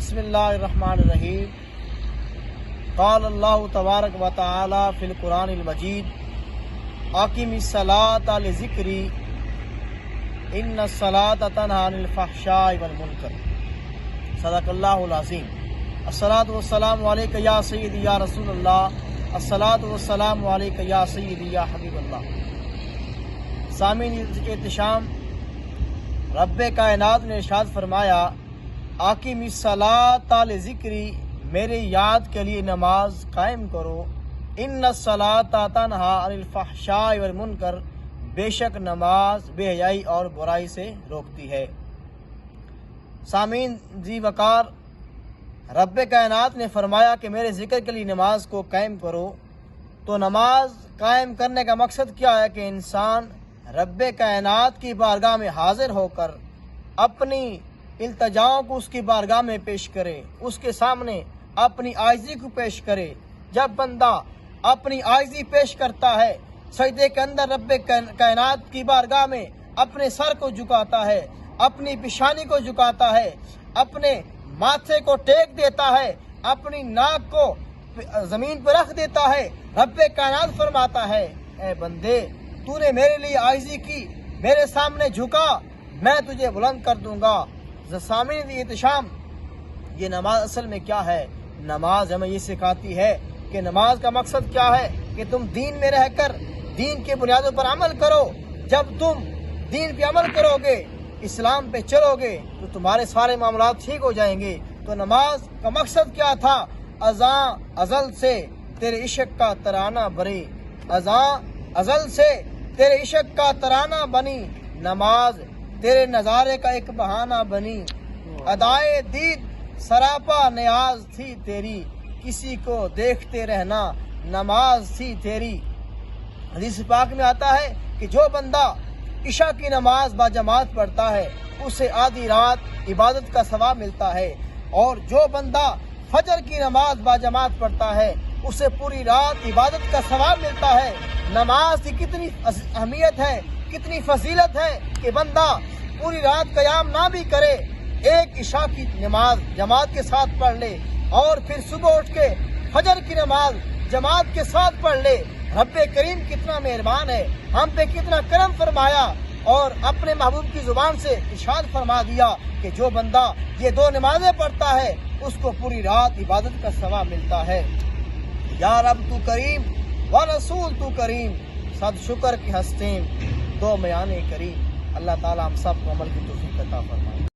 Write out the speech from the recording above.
بسم اللہ الرحمن الرحیم قال اللہ تبارک و تعالی فی القرآن المجید اقم الصلاۃ لذکری ان الصلاۃ تنہی عن الفحشاء والمنکر صدق اللہ العظیم۔ الصلاۃ والسلام علیک یا سیدی یا رسول اللہ، الصلاۃ والسلام علیک یا سیدی یا حبیب اللہ۔ سامعین احتشام، رب کائنات نے ارشاد فرمایا اقم الصلاۃ لذکری، میرے یاد کے لیے نماز قائم کرو، ان الصلاۃ تنہی عن الفحشاء والمنکر، بے شک نماز بے حیائی اور برائی سے روکتی ہے۔ سامعین ذی وقار، رب کائنات نے فرمایا کہ میرے ذکر کے لیے نماز کو قائم کرو، تو نماز قائم کرنے کا مقصد کیا ہے کہ انسان رب کائنات کی بارگاہ میں حاضر ہو کر اپنی التجاؤں کو اس کی بارگاہ میں پیش کرے، اس کے سامنے اپنی عاجزی کو پیش کرے۔ جب بندہ اپنی عاجزی پیش کرتا ہے، سجدے کے اندر رب کائنات کی بارگاہ میں اپنے سر کو جھکاتا ہے، اپنی پیشانی کو جھکاتا ہے، اپنے ماتھے کو ٹیک دیتا ہے، اپنی ناک کو زمین پر رکھ دیتا ہے، رب کائنات فرماتا ہے اے بندے، تو نے میرے لیے عاجزی کی، میرے سامنے جھکا، میں تجھے بلند کر دوں گا۔ سامعین احتشام، یہ نماز اصل میں کیا ہے؟ نماز ہمیں یہ سکھاتی ہے کہ نماز کا مقصد کیا ہے کہ تم دین میں رہ کر دین کی بنیادوں پر عمل کرو۔ جب تم دین پہ عمل کرو گے، اسلام پہ چلو گے، تو تمہارے سارے معاملات ٹھیک ہو جائیں گے۔ تو نماز کا مقصد کیا تھا؟ اذاں ازل سے تیرے عشق کا ترانہ بری، اذاں ازل سے تیرے عشق کا ترانہ بنی، نماز تیرے نظارے کا ایک بہانہ بنی، ادائے دید سراپا نیاز تھی تیری، کسی کو دیکھتے رہنا نماز تھی تیری۔ حدیث پاک میں آتا ہے کہ جو بندہ عشاء کی نماز با جماعت پڑھتا ہے، اسے آدھی رات عبادت کا ثواب ملتا ہے، اور جو بندہ فجر کی نماز با جماعت پڑھتا ہے، اسے پوری رات عبادت کا ثواب ملتا ہے۔ نماز کی کتنی اہمیت ہے، کتنی فضیلت ہے کہ بندہ پوری رات قیام نہ بھی کرے، ایک عشاء کی نماز جماعت کے ساتھ پڑھ لے، اور پھر صبح اٹھ کے فجر کی نماز جماعت کے ساتھ پڑھ لے۔ رب کریم کتنا مہربان ہے، ہم پہ کتنا کرم فرمایا، اور اپنے محبوب کی زبان سے ارشاد فرما دیا کہ جو بندہ یہ دو نمازیں پڑھتا ہے، اس کو پوری رات عبادت کا ثواب ملتا ہے۔ یا رب تو کریم و رسول تو کریم، صد شکر کی ہستیم دو میان کریم۔ اللہ تعالی ہم سب کو عمل کی توفیق عطا فرمائے۔